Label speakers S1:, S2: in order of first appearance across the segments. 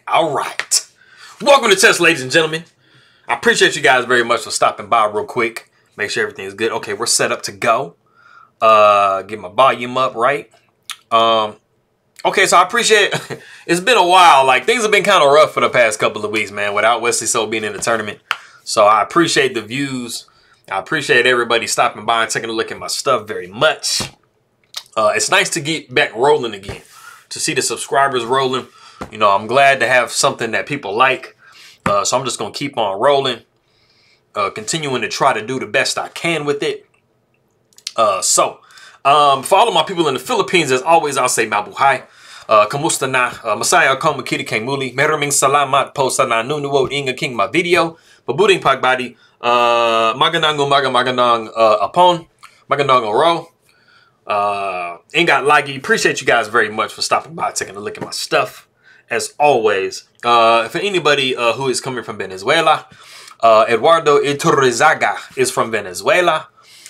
S1: All right. Welcome to chess, ladies and gentlemen. I appreciate you guys very much for stopping by real quick. Make sure everything is good. Okay, we're set up to go. Get my volume up, right? Okay, so I appreciate it's been a while. Like, things have been kind of rough for the past couple of weeks, man, without Wesley so being in the tournament. So I appreciate the views. I appreciate everybody stopping by and taking a look at my stuff very much. It's nice to get back rolling again, to see the subscribers rolling. You know, I'm glad to have something that people like. So I'm just going to keep on rolling, continuing to try to do the best I can with it. For all of my people in the Philippines, as always, I'll say mabuhay. Kamusta na? Masaya ako makita kay muli. Maraming salamat po sa nanonood ng aking mga video. Mabuting pagbati. Magandang umaga, magandang apon, magandang araw. Ingat lagi. Appreciate you guys very much for stopping by, taking a look at my stuff. As always, for anybody who is coming from Venezuela, Eduardo Iturrizaga is from Venezuela.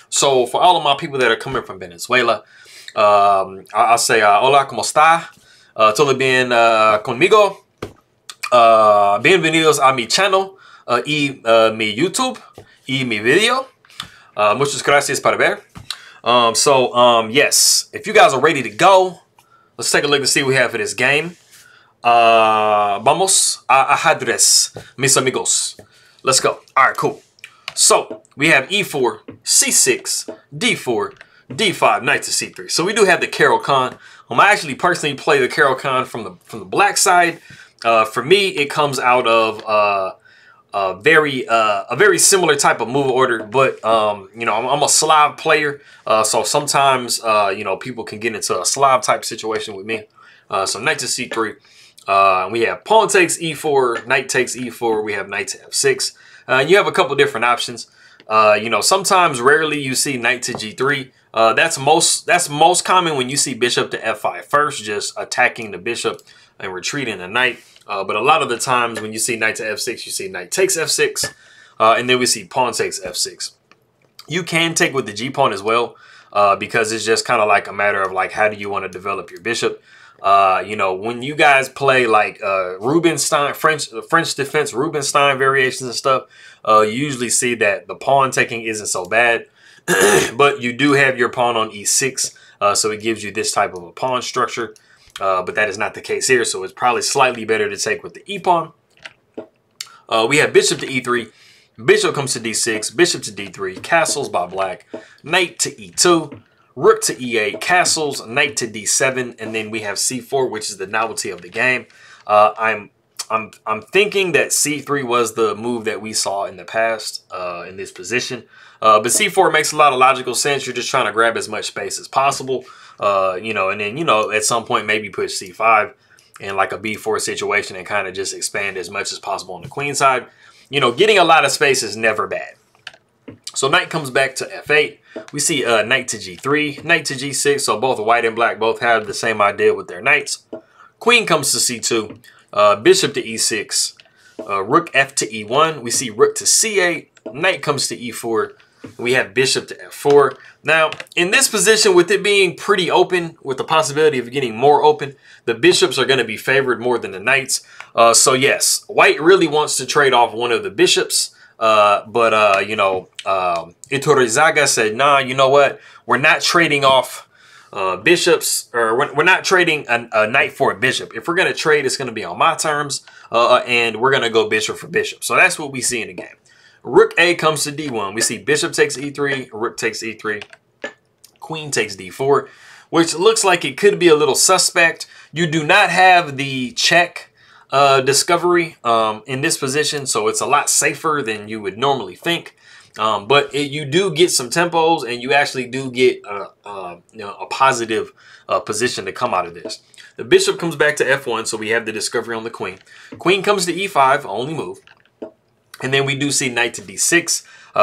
S1: So for all of my people that are coming from Venezuela, I'll say hola, ¿cómo está? Todo bien conmigo. Bienvenidos a mi channel y mi YouTube y mi video. Muchas gracias por ver. Yes, if you guys are ready to go, let's take a look and see what we have for this game. Vamos a ajedrez, mis amigos. Let's go. All right, cool. So we have E4, C6, D4, D5, knight to C3. So we do have the Kh. I actually personally play the Kh from the black side. For me, it comes out of a very similar type of move order, but you know, I'm a Slav player, so sometimes you know, people can get into a Slav type situation with me. So knight to C3. We have pawn takes E4, knight takes E4. We have knight to F6. You have a couple different options. You know, sometimes, rarely, you see knight to G3. That's most common when you see bishop to F5 first, just attacking the bishop and retreating the knight. But a lot of the times when you see knight to F6, you see knight takes F6, and then we see pawn takes F6. You can take with the G pawn as well, because it's just kind of like a matter of like, how do you want to develop your bishop? You know, when you guys play like Rubinstein, French defense, Rubinstein variations and stuff, you usually see that the pawn taking isn't so bad, but you do have your pawn on E6, so it gives you this type of a pawn structure, but that is not the case here, so it's probably slightly better to take with the E pawn. We have bishop to E3, bishop comes to D6, bishop to D3, castles by black, knight to E2, Rook to E8, castles, knight to D7, and then we have C4, which is the novelty of the game. I'm thinking that C3 was the move that we saw in the past in this position. But C4 makes a lot of logical sense. You're just trying to grab as much space as possible. You know, and then, you know, at some point maybe push C5 in like a B4 situation and kind of just expand as much as possible on the queen side. You know, getting a lot of space is never bad. So knight comes back to F8. We see knight to G3, knight to G6. So both white and black both have the same idea with their knights. Queen comes to C2, bishop to E6, rook F to E1. We see rook to C8, knight comes to E4. We have bishop to F4. Now, in this position, with it being pretty open, with the possibility of getting more open, the bishops are going to be favored more than the knights. So yes, white really wants to trade off one of the bishops. You know, Iturrizaga said, nah, you know what? We're not trading off bishops, or we're not trading a knight for a bishop. If we're going to trade, it's going to be on my terms, and we're going to go bishop for bishop. So that's what we see in the game. Rook A comes to D1. We see bishop takes E3, rook takes E3, queen takes D4, which looks like it could be a little suspect. You do not have the check discovery in this position, so it's a lot safer than you would normally think, but you do get some tempos, and you actually do get you know, a positive position to come out of this. The bishop comes back to F1, so we have the discovery on the queen. Queen comes to E5, only move, and then we do see knight to D6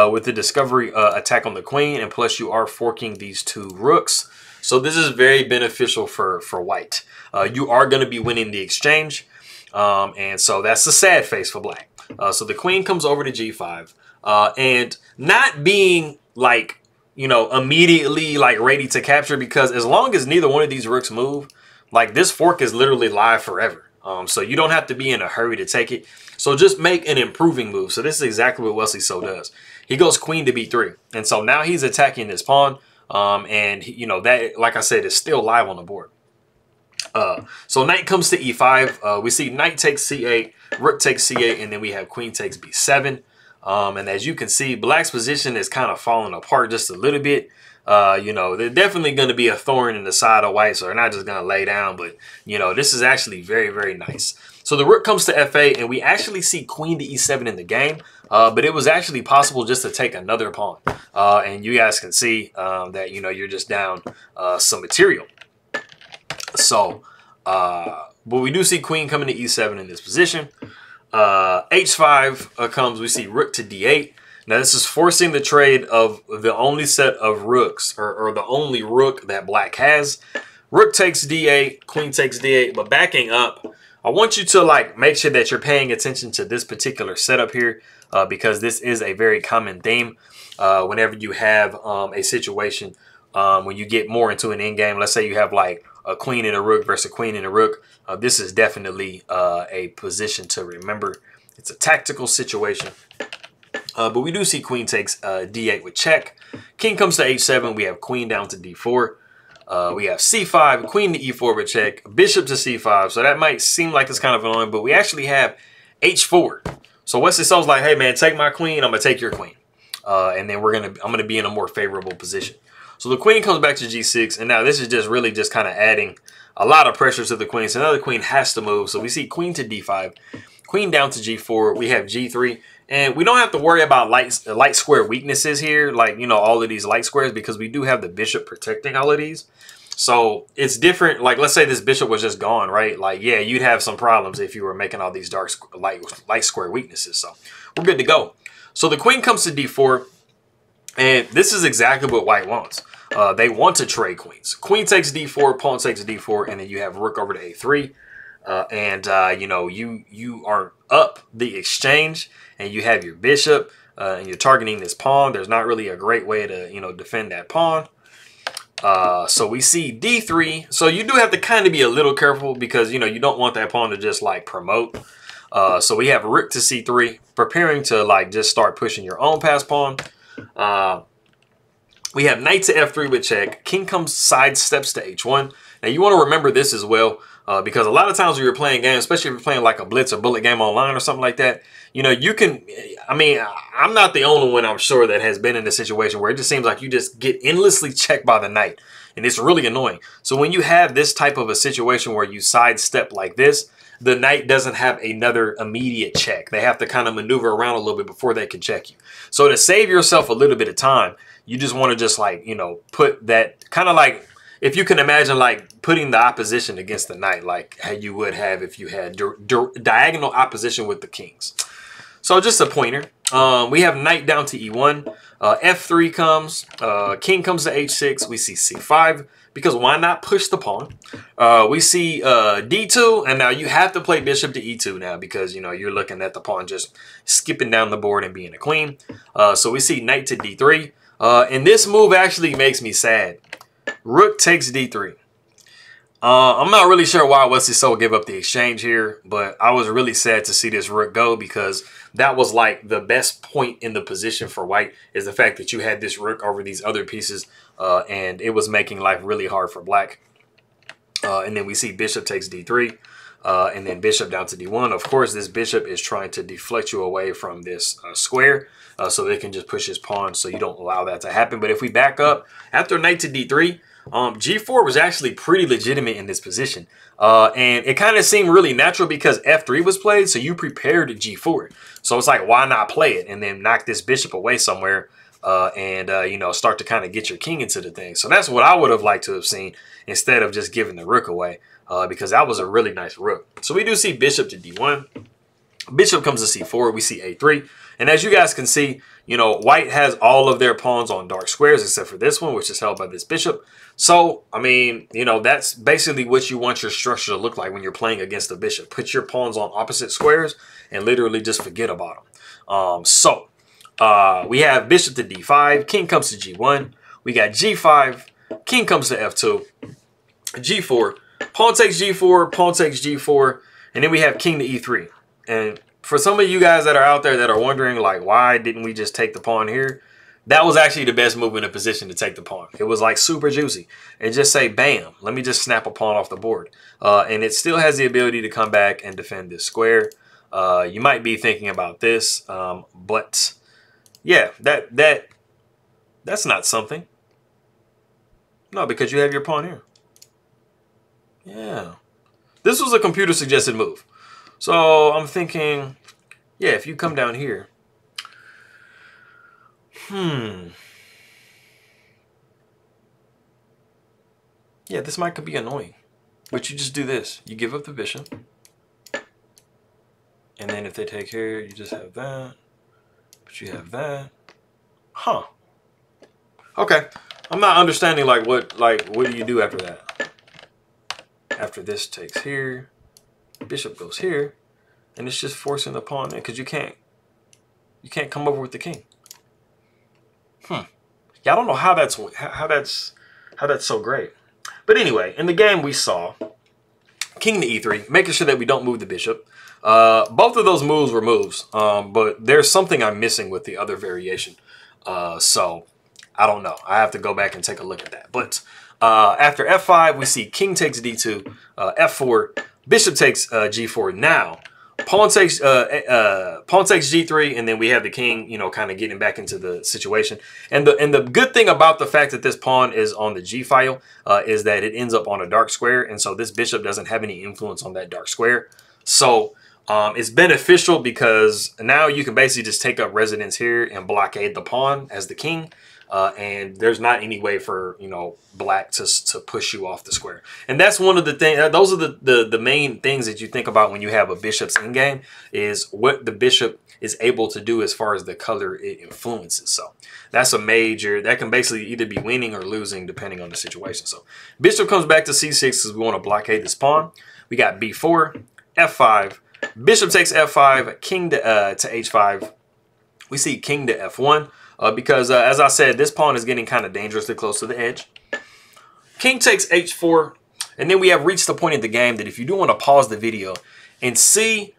S1: with the discovery attack on the queen, and plus you are forking these two rooks, so this is very beneficial for white. You are going to be winning the exchange. And so that's the sad face for black. So the queen comes over to G5, and not being like, you know, immediately like ready to capture, because as long as neither one of these rooks move, like this fork is literally live forever. So you don't have to be in a hurry to take it. So just make an improving move. So this is exactly what Wesley So does. He goes queen to b3. And so now he's attacking this pawn. And, you know, that, like I said, is still live on the board. So knight comes to e5. We see knight takes c8, rook takes c8, and then we have queen takes b7. And as you can see, black's position is kind of falling apart just a little bit. You know, they're definitely going to be a thorn in the side of white, so they're not just going to lay down. But, you know, this is actually very, very nice. So the rook comes to f8, and we actually see queen to e7 in the game. But it was actually possible just to take another pawn. And you guys can see that, you know, you're just down some material. So, but we do see queen coming to e7 in this position. h5 comes, we see rook to d8. Now this is forcing the trade of the only set of rooks, or the only rook that black has. Rook takes d8, queen takes d8, but backing up, I want you to like make sure that you're paying attention to this particular setup here, because this is a very common theme whenever you have a situation when you get more into an endgame. Let's say you have like a queen and a rook versus a queen and a rook. This is definitely a position to remember. It's a tactical situation. But we do see queen takes d8 with check. King comes to h7. We have queen down to d4. We have c5, queen to e4 with check, bishop to c5. So that might seem like it's kind of annoying, but we actually have h4. So Wesley So's like, hey man, take my queen. I'm gonna take your queen, and then I'm gonna be in a more favorable position. So the queen comes back to g6, and now this is just really just kind of adding a lot of pressure to the queen. So now the queen has to move. So we see queen to d5, queen down to g4. We have g3, and we don't have to worry about light square weaknesses here, like, you know, all of these light squares, because we do have the bishop protecting all of these. So it's different. Like, let's say this bishop was just gone, right? Like, yeah, you'd have some problems if you were making all these dark light square weaknesses. So we're good to go. So the queen comes to d4, and this is exactly what white wants. They want to trade queens. Queen takes d4, pawn takes d4, and then you have rook over to a3. You know, you are up the exchange, and you have your bishop, and you're targeting this pawn. There's not really a great way to, you know, defend that pawn. So we see d3. So you do have to kind of be a little careful, because, you know, you don't want that pawn to just like promote. So we have rook to c3, preparing to like just start pushing your own pass pawn. We have knight to f3 with check. King comes, sidesteps to h1. Now you want to remember this as well, because a lot of times when you're playing games, especially if you're playing like a blitz or bullet game online or something like that, you know, you can, I mean, I'm not the only one, I'm sure, that has been in a situation where it just seems like you just get endlessly checked by the knight, and it's really annoying. So when you have this type of a situation where you sidestep like this, the knight doesn't have another immediate check. They have to kind of maneuver around a little bit before they can check you. So to save yourself a little bit of time, you just want to just like, you know, put that kind of like, if you can imagine like putting the opposition against the knight, like how you would have if you had diagonal opposition with the kings. So just a pointer. We have knight down to e1. F3 comes. King comes to h6. We see c5, because why not push the pawn? We see d2, and now you have to play bishop to e2 now, because, you know, you're looking at the pawn just skipping down the board and being a queen. So we see knight to d3. And this move actually makes me sad. Rook takes d3. I'm not really sure why Wesley So gave up the exchange here, but I was really sad to see this rook go, because that was like the best point in the position for white, is the fact that you had this rook over these other pieces, and it was making life really hard for black. And then we see bishop takes d3, and then bishop down to d1. Of course, this bishop is trying to deflect you away from this square, so they can just push his pawn, so you don't allow that to happen. But if we back up, after knight to d3, g4 was actually pretty legitimate in this position. And it kind of seemed really natural because f3 was played, so you prepared g4. So it's like, why not play it and then knock this bishop away somewhere, you know, start to kind of get your king into the thing. So that's what I would have liked to have seen, instead of just giving the rook away, because that was a really nice rook. So we do see bishop to d1. Bishop comes to c4. We see a3. And as you guys can see, you know, white has all of their pawns on dark squares except for this one, which is held by this bishop. So, I mean, you know, that's basically what you want your structure to look like when you're playing against a bishop. Put your pawns on opposite squares and literally just forget about them. We have bishop to d5. King comes to g1. We got g5. King comes to f2. g4. Pawn takes g4. Pawn takes g4. And then we have king to e3. And for some of you guys that are out there that are wondering, like, why didn't we just take the pawn here? That was actually the best move in a position to take the pawn. It was like super juicy. And just say, bam, let me just snap a pawn off the board. And it still has the ability to come back and defend this square. You might be thinking about this, but yeah, that's not something. No, because you have your pawn here. Yeah. This was a computer suggested move. So I'm thinking, yeah, if you come down here. Yeah, this might could be annoying. But you just do this. You give up the bishop. And then if they take here, you just have that. But you have that. Huh. Okay. I'm not understanding like what do you do after that? After this takes here, bishop goes here, and it's just forcing the pawn in because you can't come over with the king. Yeah, I don't know how that's so great. But anyway, in the game we saw king to e3, making sure that we don't move the bishop. Both of those moves were moves, but there's something I'm missing with the other variation. So I don't know. I have to go back and take a look at that. But after f5, we see king takes d2, f4, bishop takes g4. Now, pawn takes g3, and then we have the king, you know, kind of getting back into the situation. And the good thing about the fact that this pawn is on the g file is that it ends up on a dark square, and so this bishop doesn't have any influence on that dark square. So it's beneficial because now you can basically just take up residence here and blockade the pawn as the king. And there's not any way for, you know, black to push you off the square. And that's one of the things, those are the main things that you think about when you have a bishop's endgame, is what the bishop is able to do as far as the color it influences. So that's a major, that can basically either be winning or losing depending on the situation. So bishop comes back to c6 because we want to blockade this pawn. We got b4, f5, bishop takes f5, king to h5. We see king to f1. Because, as I said, this pawn is getting kind of dangerously close to the edge. King takes h4. And then we have reached the point in the game that if you do want to pause the video and see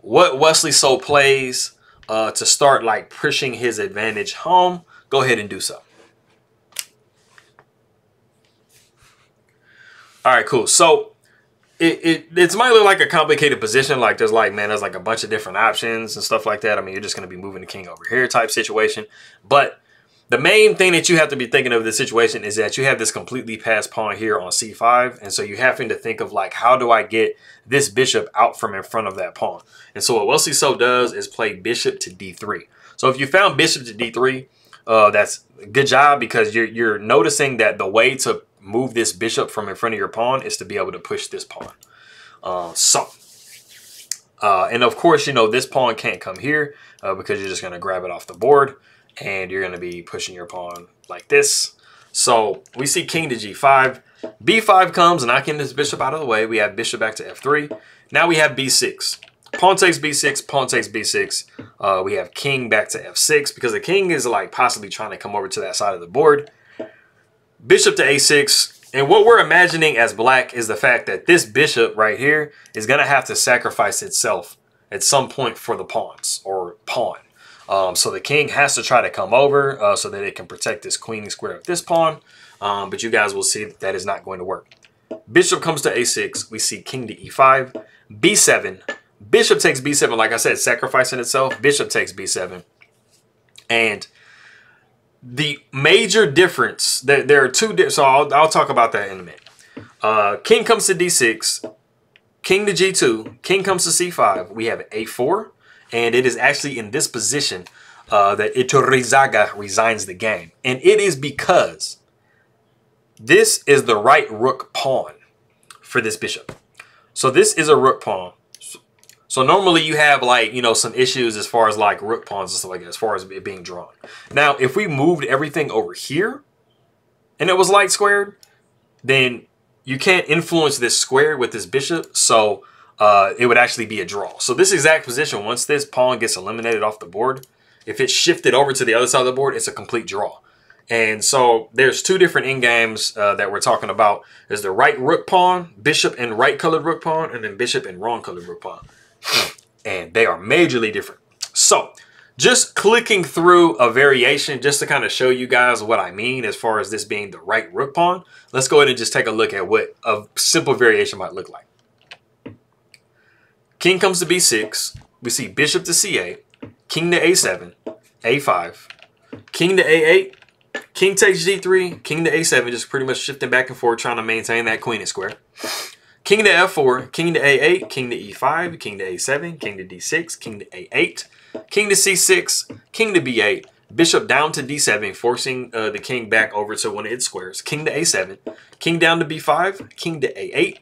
S1: what Wesley so plays to start like pushing his advantage home, go ahead and do so. All right, cool. So it's might look like a complicated position. Like there's like a bunch of different options and stuff like that. I mean, you're just going to be moving the king over here type situation. But the main thing that you have to be thinking of this situation is that you have this completely passed pawn here on c5. And so you're having to think of like, how do I get this bishop out from in front of that pawn? And so what Wesley so does is play bishop to d3. So if you found bishop to d3, that's a good job, because you're noticing that the way to move this bishop from in front of your pawn is to be able to push this pawn. And of course, you know, this pawn can't come here because you're just going to grab it off the board and you're going to be pushing your pawn like this. So we see king to g5. b5 comes, knocking this bishop out of the way. We have bishop back to f3. Now we have b6. Pawn takes b6, pawn takes b6. We have king back to f6 because the king is like possibly trying to come over to that side of the board. Bishop to a6, and what we're imagining as black is the fact that this bishop right here is going to have to sacrifice itself at some point for the pawns or pawn. So the king has to try to come over so that it can protect this queening square of this pawn, but you guys will see that that is not going to work. Bishop comes to a6, we see king to e5, b7, bishop takes b7, like I said, sacrificing itself, bishop takes b7, and the major difference, there are two, so I'll talk about that in a minute. King comes to d6, king to g2, king comes to c5. We have a4, and it is actually in this position that Iturrizaga resigns the game. And it is because this is the right rook pawn for this bishop. So this is a rook pawn. So normally you have like, you know, some issues as far as like rook pawns and stuff like that, as far as it being drawn. Now, if we moved everything over here and it was light squared, then you can't influence this square with this bishop. So it would actually be a draw. So this exact position, once this pawn gets eliminated off the board, if it's shifted over to the other side of the board, it's a complete draw. And so there's two different endgames that we're talking about. There's the right rook pawn, bishop and right colored rook pawn, and then bishop and wrong colored rook pawn. And they are majorly different. So just clicking through a variation just to kind of show you guys what I mean as far as this being the right rook pawn. Let's go ahead and just take a look at what a simple variation might look like. King comes to b6. We see bishop to c8, king to a7, a5, king to a8, king takes g3, king to a7, just pretty much shifting back and forth, trying to maintain that queen and square. King to f4, king to a8, king to e5, king to a7, king to d6, king to a8, king to c6, king to b8, bishop down to d7, forcing the king back over to one of its squares. King to a7, king down to b5, king to a8,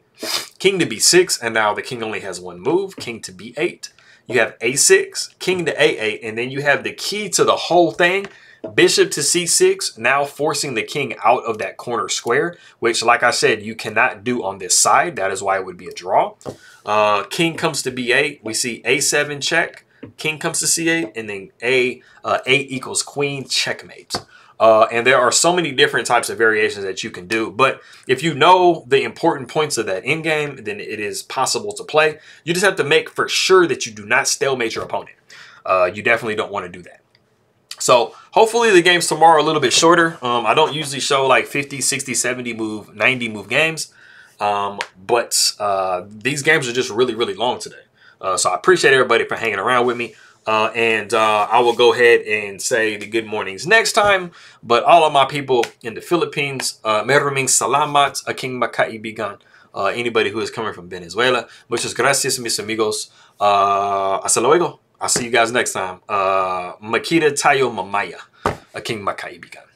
S1: king to b6, and now the king only has one move, king to b8. You have a6, king to a8, and then you have the key to the whole thing, bishop to c6, now forcing the king out of that corner square, which, like I said, you cannot do on this side. That is why it would be a draw. King comes to b8. We see a7 check, king comes to c8, and then a8 equals queen checkmate. And there are so many different types of variations that you can do. But if you know the important points of that endgame, then it is possible to play. You just have to make for sure that you do not stalemate your opponent. You definitely don't want to do that. So hopefully the games tomorrow are a little bit shorter. I don't usually show like 50, 60, 70 move, 90 move games. But these games are just really, really long today. So I appreciate everybody for hanging around with me. And I will go ahead and say the good mornings next time. But all of my people in the Philippines, maraming salamat, aking makaibigan. Anybody who is coming from Venezuela, muchas gracias, mis amigos. Hasta luego. I'll see you guys next time. Makita tayo mamaya, aking makaibigan.